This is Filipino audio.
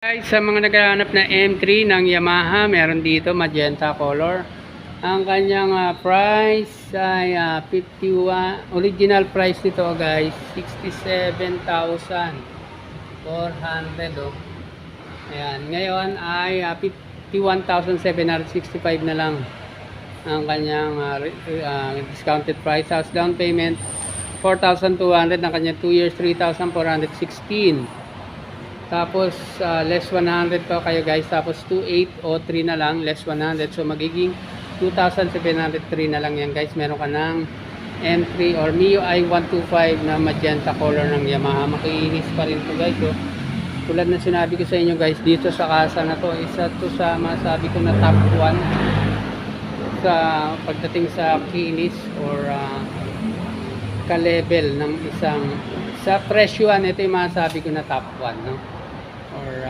Guys, sa mga naghahanap na M3 ng Yamaha, meron dito magenta color. Ang kanyang price ay 51. Original price nito guys, 67,400 oh. Ayan, ngayon ay 51,765 na lang ang kanyang discounted price. House down payment 4,200, ang kanyang 2 years 3,416. Tapos less 100 pa kayo guys, tapos 2803 na lang, less 100, so magiging 2,703 na lang yan guys. Meron ka ng M3 or Mio i125 na magenta color ng Yamaha. Makiinis pa rin to guys oh. Tulad na sinabi ko sa inyo guys, dito sa kasa na to, isa to sa masabi ko na top 1 sa pagdating sa kinis or ka-level ng isang sa presyoan. Ito yung masabi ko na top 1 no, or